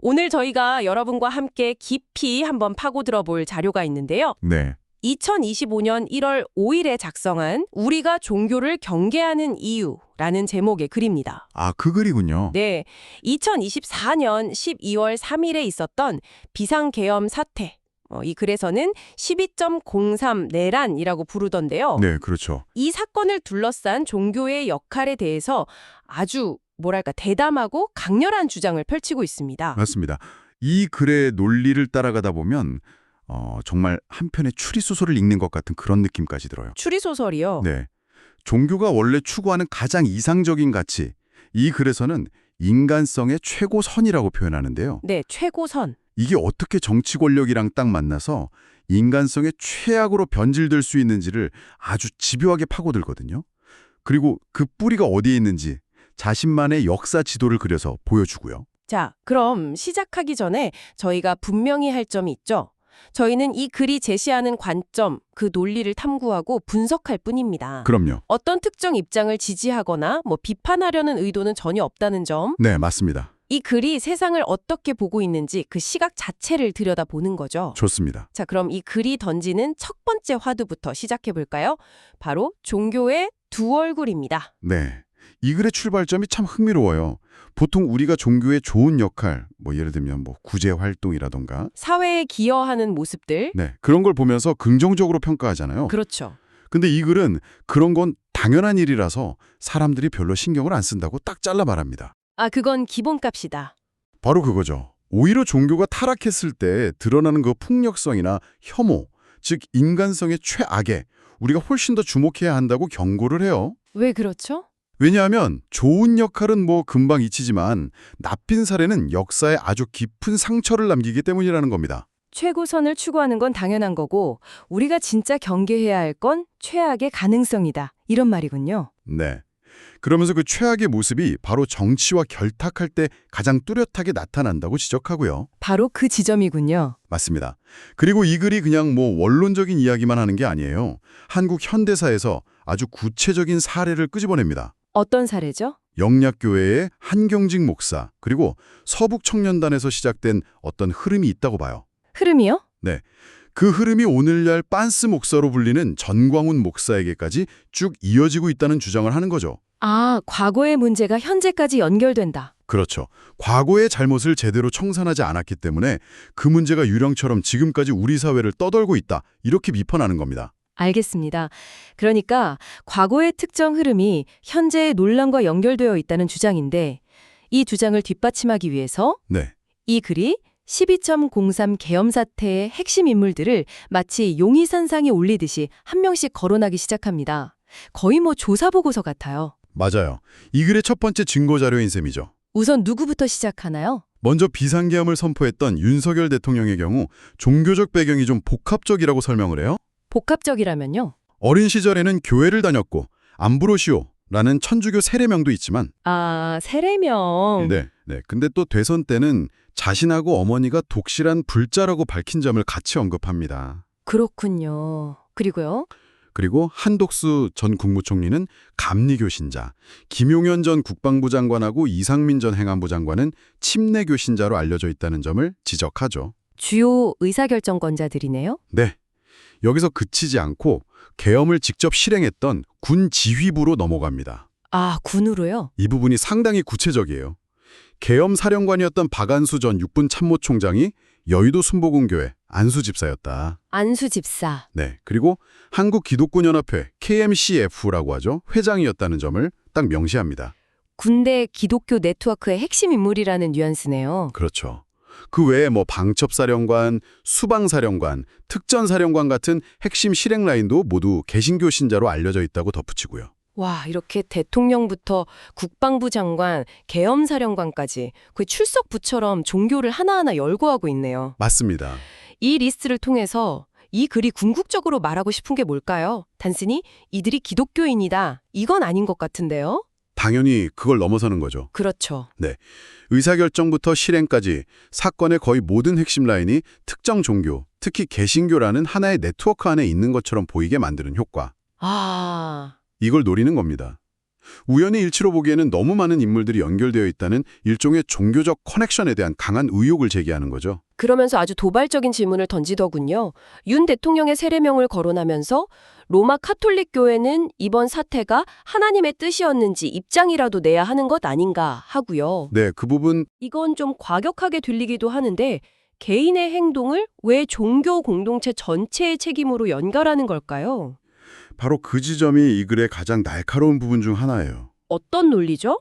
오늘 저희가 여러분과 함께 깊이 한번 파고들어 볼 자료가 있는데요. 네. 2025년 1월 5일에 작성한 우리가 종교를 경계하는 이유라는 제목의 글입니다. 아, 그 글이군요. 네, 2024년 12월 3일에 있었던 비상계엄 사태. 이 글에서는 12.03 내란이라고 부르던데요. 네, 그렇죠. 이 사건을 둘러싼 종교의 역할에 대해서 아주 뭐랄까 대담하고 강렬한 주장을 펼치고 있습니다. 맞습니다. 이 글의 논리를 따라가다 보면 정말 한 편의 추리소설을 읽는 것 같은 그런 느낌까지 들어요. 추리소설이요? 네. 종교가 원래 추구하는 가장 이상적인 가치, 이 글에서는 인간성의 최고선이라고 표현하는데요. 네, 최고선. 이게 어떻게 정치 권력이랑 딱 만나서 인간성의 최악으로 변질될 수 있는지를 아주 집요하게 파고들거든요. 그리고 그 뿌리가 어디에 있는지 자신만의 역사 지도를 그려서 보여주고요. 자, 그럼 시작하기 전에 저희가 분명히 할 점이 있죠. 저희는 이 글이 제시하는 관점, 그 논리를 탐구하고 분석할 뿐입니다. 그럼요. 어떤 특정 입장을 지지하거나 비판하려는 의도는 전혀 없다는 점. 네, 맞습니다. 이 글이 세상을 어떻게 보고 있는지 그 시각 자체를 들여다보는 거죠. 좋습니다. 자, 그럼 이 글이 던지는 첫 번째 화두부터 시작해 볼까요? 바로 종교의 두 얼굴입니다. 네. 이 글의 출발점이 참 흥미로워요. 보통 우리가 종교의 좋은 역할, 예를 들면 구제 활동이라던가 사회에 기여하는 모습들. 네, 그런 걸 보면서 긍정적으로 평가하잖아요. 그렇죠. 근데 이 글은 그런 건 당연한 일이라서 사람들이 별로 신경을 안 쓴다고 딱 잘라 말합니다. 아, 그건 기본값이다. 바로 그거죠. 오히려 종교가 타락했을 때 드러나는 그 폭력성이나 혐오, 즉 인간성의 최악에 우리가 훨씬 더 주목해야 한다고 경고를 해요. 왜 그렇죠? 왜냐하면 좋은 역할은 금방 잊히지만 나쁜 사례는 역사에 아주 깊은 상처를 남기기 때문이라는 겁니다. 최고선을 추구하는 건 당연한 거고 우리가 진짜 경계해야 할 건 최악의 가능성이다. 이런 말이군요. 네. 그러면서 그 최악의 모습이 바로 정치와 결탁할 때 가장 뚜렷하게 나타난다고 지적하고요. 바로 그 지점이군요. 맞습니다. 그리고 이 글이 그냥 원론적인 이야기만 하는 게 아니에요. 한국 현대사에서 아주 구체적인 사례를 끄집어냅니다. 어떤 사례죠? 영락교회의 한경직 목사, 그리고 서북청년단에서 시작된 어떤 흐름이 있다고 봐요. 흐름이요? 네. 그 흐름이 오늘날 빤스 목사로 불리는 전광훈 목사에게까지 쭉 이어지고 있다는 주장을 하는 거죠. 아, 과거의 문제가 현재까지 연결된다. 그렇죠. 과거의 잘못을 제대로 청산하지 않았기 때문에 그 문제가 유령처럼 지금까지 우리 사회를 떠돌고 있다. 이렇게 비판하는 겁니다. 알겠습니다. 그러니까 과거의 특정 흐름이 현재의 논란과 연결되어 있다는 주장인데 이 주장을 뒷받침하기 위해서 네. 이 글이 12.03 계엄 사태의 핵심 인물들을 마치 용의선상에 올리듯이 한 명씩 거론하기 시작합니다. 거의 조사보고서 같아요. 맞아요. 이 글의 첫 번째 증거 자료인 셈이죠. 우선 누구부터 시작하나요? 먼저 비상계엄을 선포했던 윤석열 대통령의 경우 종교적 배경이 좀 복합적이라고 설명을 해요. 복합적이라면요? 어린 시절에는 교회를 다녔고 암브로시오라는 천주교 세례명도 있지만 아, 세례명. 네. 근데 또 대선 때는 자신하고 어머니가 독실한 불자라고 밝힌 점을 같이 언급합니다. 그렇군요. 그리고요? 그리고 한독수 전 국무총리는 감리교 신자, 김용현 전 국방부 장관하고 이상민 전 행안부 장관은 침례교 신자로 알려져 있다는 점을 지적하죠. 주요 의사결정권자들이네요? 네. 여기서 그치지 않고 계엄을 직접 실행했던 군 지휘부로 넘어갑니다. 아, 군으로요? 이 부분이 상당히 구체적이에요. 계엄 사령관이었던 박안수 전 육군 참모총장이 여의도 순복음교회 안수 집사였다. 안수 집사. 네, 그리고 한국기독군연합회 KMCF라고 하죠. 회장이었다는 점을 딱 명시합니다. 군대 기독교 네트워크의 핵심 인물이라는 뉘앙스네요. 그렇죠. 그 외에 방첩사령관, 수방사령관, 특전사령관 같은 핵심 실행 라인도 모두 개신교 신자로 알려져 있다고 덧붙이고요. 와, 이렇게 대통령부터 국방부 장관, 계엄사령관까지 그 출석부처럼 종교를 하나하나 열거하고 있네요. 맞습니다. 이 리스트를 통해서 이 글이 궁극적으로 말하고 싶은 게 뭘까요? 단순히 이들이 기독교인이다. 이건 아닌 것 같은데요? 당연히 그걸 넘어서는 거죠. 그렇죠. 네, 의사결정부터 실행까지 사건의 거의 모든 핵심 라인이 특정 종교, 특히 개신교라는 하나의 네트워크 안에 있는 것처럼 보이게 만드는 효과. 아, 이걸 노리는 겁니다. 우연의 일치로 보기에는 너무 많은 인물들이 연결되어 있다는 일종의 종교적 커넥션에 대한 강한 의혹을 제기하는 거죠. 그러면서 아주 도발적인 질문을 던지더군요. 윤 대통령의 세례명을 거론하면서 로마 카톨릭 교회는 이번 사태가 하나님의 뜻이었는지 입장이라도 내야 하는 것 아닌가 하고요. 네, 그 부분 이건 좀 과격하게 들리기도 하는데 개인의 행동을 왜 종교 공동체 전체의 책임으로 연결하는 걸까요? 바로 그 지점이 이 글의 가장 날카로운 부분 중 하나예요. 어떤 논리죠?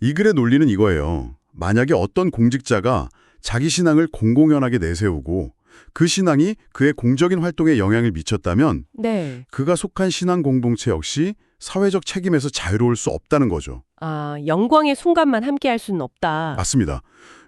이 글의 논리는 이거예요. 만약에 어떤 공직자가 자기 신앙을 공공연하게 내세우고 그 신앙이 그의 공적인 활동에 영향을 미쳤다면 네. 그가 속한 신앙 공동체 역시 사회적 책임에서 자유로울 수 없다는 거죠. 아, 영광의 순간만 함께 할 수는 없다. 맞습니다.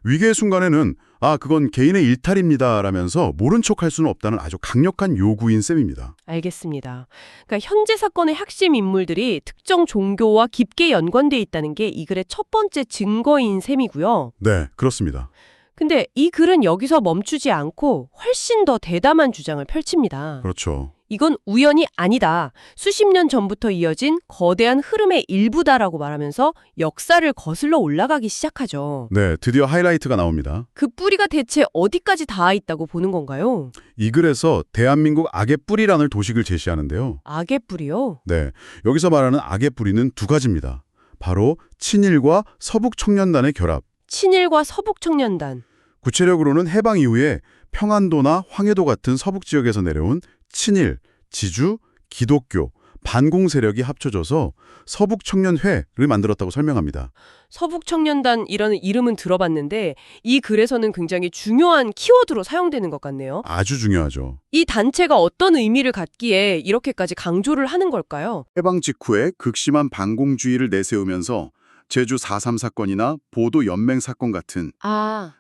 위기의 순간에는 그건 개인의 일탈입니다 라면서 모른 척할 수는 없다는 아주 강력한 요구인 셈입니다. 알겠습니다. 그러니까 현재 사건의 핵심 인물들이 특정 종교와 깊게 연관돼 있다는 게 이 글의 첫 번째 증거인 셈이고요. 네, 그렇습니다. 근데 이 글은 여기서 멈추지 않고 훨씬 더 대담한 주장을 펼칩니다. 그렇죠. 이건 우연이 아니다. 수십 년 전부터 이어진 거대한 흐름의 일부다라고 말하면서 역사를 거슬러 올라가기 시작하죠. 네, 드디어 하이라이트가 나옵니다. 그 뿌리가 대체 어디까지 닿아 있다고 보는 건가요? 이 글에서 대한민국 악의 뿌리라는 도식을 제시하는데요. 악의 뿌리요? 네, 여기서 말하는 악의 뿌리는 두 가지입니다. 바로 친일과 서북 청년단의 결합. 친일과 서북 청년단. 구체적으로는 해방 이후에 평안도나 황해도 같은 서북 지역에서 내려온 친일, 지주, 기독교, 반공 세력이 합쳐져서 서북청년회를 만들었다고 설명합니다. 서북 청년단 이라는 이름은 들어봤는데 이 글에서는 굉장히 중요한 키워드로 사용되는 것 같네요. 아주 중요하죠. 이 단체가 어떤 의미를 갖기에 이렇게까지 강조를 하는 걸까요? 해방 직후에 극심한 반공주의를 내세우면서 제주 4.3 사건이나 보도 연맹 사건 같은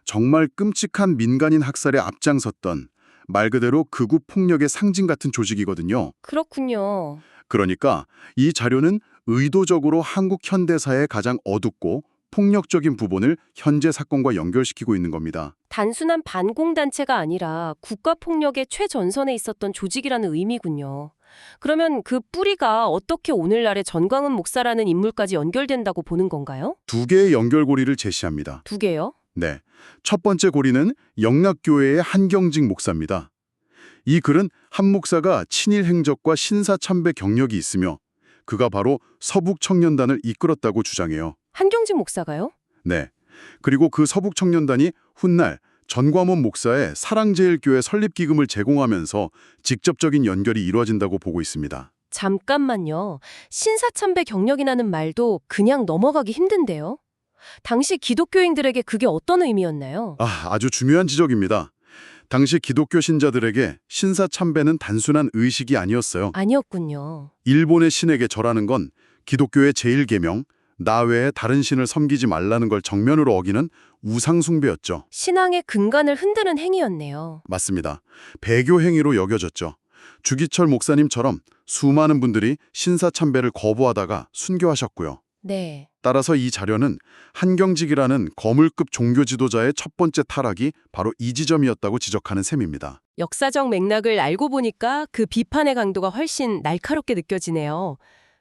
정말 끔찍한 민간인 학살에 앞장섰던 말 그대로 극우 폭력의 상징 같은 조직이거든요. 그렇군요. 그러니까 이 자료는 의도적으로 한국 현대사의 가장 어둡고 폭력적인 부분을 현재 사건과 연결시키고 있는 겁니다. 단순한 반공단체가 아니라 국가폭력의 최전선에 있었던 조직이라는 의미군요. 그러면 그 뿌리가 어떻게 오늘날의 전광훈 목사라는 인물까지 연결된다고 보는 건가요? 두 개의 연결고리를 제시합니다. 두 개요? 네. 첫 번째 고리는 영락교회의 한경직 목사입니다. 이 글은 한 목사가 친일 행적과 신사참배 경력이 있으며 그가 바로 서북청년단을 이끌었다고 주장해요. 한경직 목사가요? 네. 그리고 그 서북청년단이 훗날 전과몬 목사의 사랑제일교회 설립기금을 제공하면서 직접적인 연결이 이루어진다고 보고 있습니다. 잠깐만요. 신사참배 경력이라는 말도 그냥 넘어가기 힘든데요. 당시 기독교인들에게 그게 어떤 의미였나요? 아주 중요한 지적입니다. 당시 기독교 신자들에게 신사참배는 단순한 의식이 아니었어요. 아니었군요. 일본의 신에게 절하는 건 기독교의 제1계명, 나 외에 다른 신을 섬기지 말라는 걸 정면으로 어기는 우상숭배였죠. 신앙의 근간을 흔드는 행위였네요. 맞습니다. 배교 행위로 여겨졌죠. 주기철 목사님처럼 수많은 분들이 신사참배를 거부하다가 순교하셨고요. 네. 따라서 이 자료는 한경직이라는 거물급 종교 지도자의 첫 번째 타락이 바로 이 지점이었다고 지적하는 셈입니다. 역사적 맥락을 알고 보니까 그 비판의 강도가 훨씬 날카롭게 느껴지네요.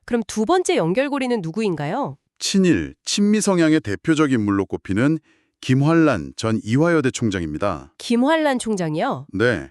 그럼 두 번째 연결고리는 누구인가요? 친일, 친미 성향의 대표적 인물로 꼽히는 김환란 전 이화여대 총장입니다. 김환란 총장이요? 네.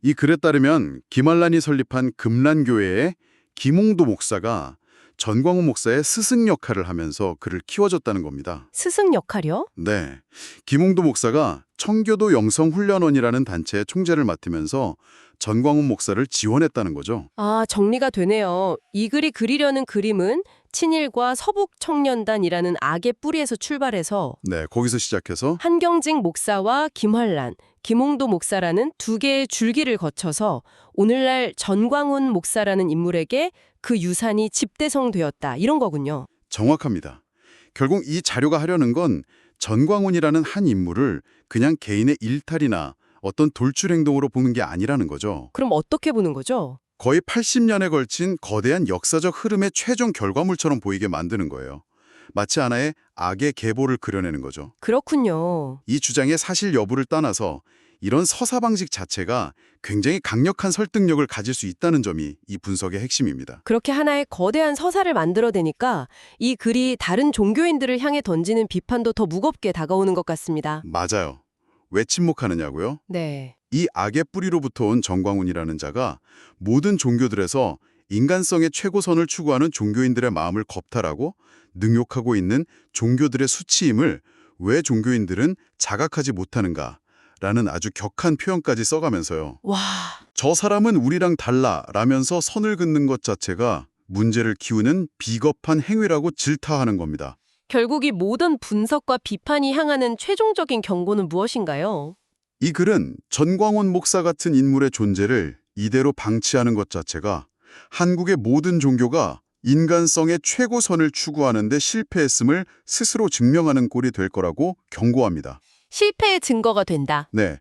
이 글에 따르면 김환란이 설립한 금란교회의 김홍도 목사가 전광훈 목사의 스승 역할을 하면서 그를 키워줬다는 겁니다. 스승 역할이요? 네. 김홍도 목사가 청교도 영성훈련원이라는 단체의 총재를 맡으면서 전광훈 목사를 지원했다는 거죠. 정리가 되네요. 이 글이 그리려는 그림은 친일과 서북 청년단이라는 악의 뿌리에서 출발해서 네, 거기서 시작해서 한경직 목사와 김환란, 김홍도 목사라는 두 개의 줄기를 거쳐서 오늘날 전광훈 목사라는 인물에게 그 유산이 집대성되었다. 이런 거군요. 정확합니다. 결국 이 자료가 하려는 건 전광훈이라는 한 인물을 그냥 개인의 일탈이나 어떤 돌출 행동으로 보는 게 아니라는 거죠. 그럼 어떻게 보는 거죠? 거의 80년에 걸친 거대한 역사적 흐름의 최종 결과물처럼 보이게 만드는 거예요. 마치 하나의 악의 계보를 그려내는 거죠. 그렇군요. 이 주장의 사실 여부를 떠나서 이런 서사 방식 자체가 굉장히 강력한 설득력을 가질 수 있다는 점이 이 분석의 핵심입니다. 그렇게 하나의 거대한 서사를 만들어내니까 이 글이 다른 종교인들을 향해 던지는 비판도 더 무겁게 다가오는 것 같습니다. 맞아요. 왜 침묵하느냐고요? 네. 이 악의 뿌리로부터 온 정광훈이라는 자가 모든 종교들에서 인간성의 최고선을 추구하는 종교인들의 마음을 겁탈하고 능욕하고 있는 종교들의 수치임을 왜 종교인들은 자각하지 못하는가라는 아주 격한 표현까지 써가면서요. 와, 저 사람은 우리랑 달라 라면서 선을 긋는 것 자체가 문제를 키우는 비겁한 행위라고 질타하는 겁니다. 결국 이 모든 분석과 비판이 향하는 최종적인 경고는 무엇인가요? 이 글은 전광훈 목사 같은 인물의 존재를 이대로 방치하는 것 자체가 한국의 모든 종교가 인간성의 최고선을 추구하는 데 실패했음을 스스로 증명하는 꼴이 될 거라고 경고합니다. 실패의 증거가 된다. 네.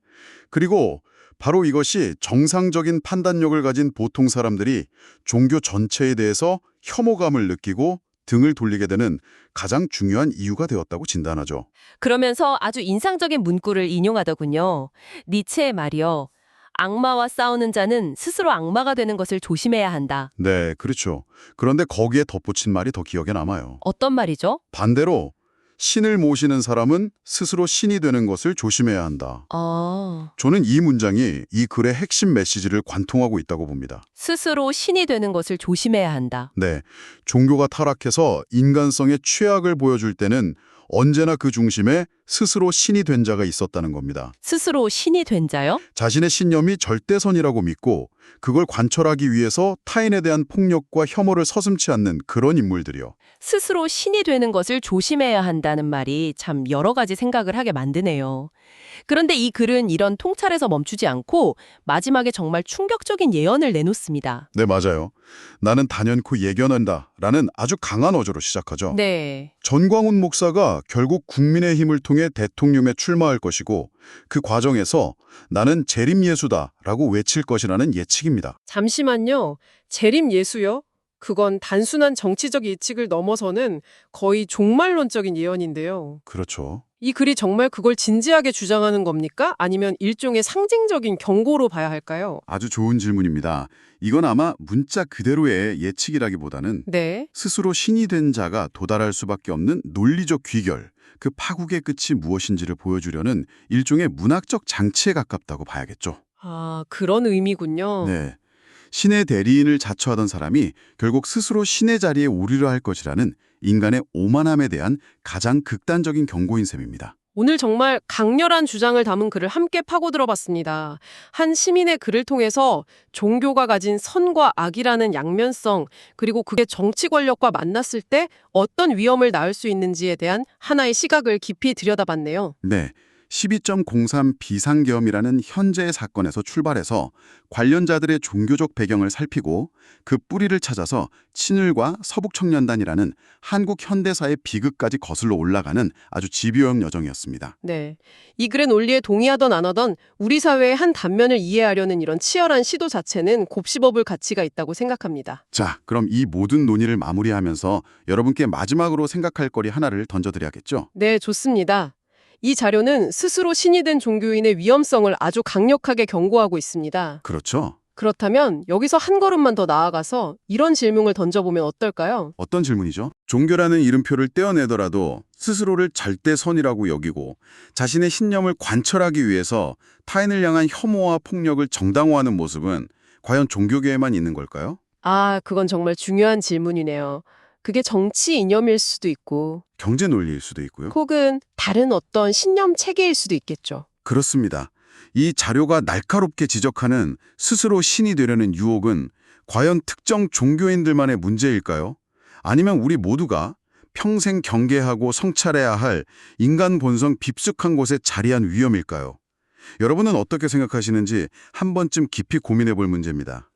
그리고 바로 이것이 정상적인 판단력을 가진 보통 사람들이 종교 전체에 대해서 혐오감을 느끼고 등을 돌리게 되는 가장 중요한 이유가 되었다고 진단하죠. 그러면서 아주 인상적인 문구를 인용하더군요. 니체의 말이요. 악마와 싸우는 자는 스스로 악마가 되는 것을 조심해야 한다. 네, 그렇죠. 그런데 거기에 덧붙인 말이 더 기억에 남아요. 어떤 말이죠? 반대로 신을 모시는 사람은 스스로 신이 되는 것을 조심해야 한다. 저는 이 문장이 이 글의 핵심 메시지를 관통하고 있다고 봅니다. 스스로 신이 되는 것을 조심해야 한다. 네, 종교가 타락해서 인간성의 최악을 보여줄 때는 언제나 그 중심에 스스로 신이 된 자가 있었다는 겁니다. 스스로 신이 된 자요? 자신의 신념이 절대선이라고 믿고 그걸 관철하기 위해서 타인에 대한 폭력과 혐오를 서슴지 않는 그런 인물들이요. 스스로 신이 되는 것을 조심해야 한다는 말이 참 여러 가지 생각을 하게 만드네요. 그런데 이 글은 이런 통찰에서 멈추지 않고 마지막에 정말 충격적인 예언을 내놓습니다. 네, 맞아요. 나는 단연코 예견한다 라는 아주 강한 어조로 시작하죠. 네. 전광훈 목사가 결국 국민의힘을 통해 대통령에 출마할 것이고 그 과정에서 나는 재림예수다 라고 외칠 것이라는 예측입니다. 잠시만요. 재림 예수요? 그건 단순한 정치적 예측을 넘어서는 거의 종말론적인 예언인데요. 그렇죠. 이 글이 정말 그걸 진지하게 주장하는 겁니까? 아니면 일종의 상징적인 경고로 봐야 할까요? 아주 좋은 질문입니다. 이건 아마 문자 그대로의 예측이라기보다는 네. 스스로 신이 된 자가 도달할 수밖에 없는 논리적 귀결, 그 파국의 끝이 무엇인지를 보여주려는 일종의 문학적 장치에 가깝다고 봐야겠죠. 아, 그런 의미군요. 네. 신의 대리인을 자처하던 사람이 결국 스스로 신의 자리에 오르려 할 것이라는 인간의 오만함에 대한 가장 극단적인 경고인 셈입니다. 오늘 정말 강렬한 주장을 담은 글을 함께 파고들어봤습니다. 한 시민의 글을 통해서 종교가 가진 선과 악이라는 양면성, 그리고 그게 정치 권력과 만났을 때 어떤 위험을 낳을 수 있는지에 대한 하나의 시각을 깊이 들여다봤네요. 네. 12.03 비상계엄이라는 현재의 사건에서 출발해서 관련자들의 종교적 배경을 살피고 그 뿌리를 찾아서 친일과 서북청년단이라는 한국 현대사의 비극까지 거슬러 올라가는 아주 집요한 여정이었습니다. 네. 이 글의 논리에 동의하던 안 하던 우리 사회의 한 단면을 이해하려는 이런 치열한 시도 자체는 곱씹어볼 가치가 있다고 생각합니다. 자, 그럼 이 모든 논의를 마무리하면서 여러분께 마지막으로 생각할 거리 하나를 던져드려야겠죠? 네, 좋습니다. 이 자료는 스스로 신이 된 종교인의 위험성을 아주 강력하게 경고하고 있습니다. 그렇죠. 그렇다면 여기서 한 걸음만 더 나아가서 이런 질문을 던져보면 어떨까요? 어떤 질문이죠? 종교라는 이름표를 떼어내더라도 스스로를 절대선이라고 여기고 자신의 신념을 관철하기 위해서 타인을 향한 혐오와 폭력을 정당화하는 모습은 과연 종교계에만 있는 걸까요? 아, 그건 정말 중요한 질문이네요. 그게 정치 이념일 수도 있고 경제 논리일 수도 있고요. 혹은 다른 어떤 신념 체계일 수도 있겠죠. 그렇습니다. 이 자료가 날카롭게 지적하는 스스로 신이 되려는 유혹은 과연 특정 종교인들만의 문제일까요? 아니면 우리 모두가 평생 경계하고 성찰해야 할 인간 본성 깊숙한 곳에 자리한 위험일까요? 여러분은 어떻게 생각하시는지 한 번쯤 깊이 고민해 볼 문제입니다.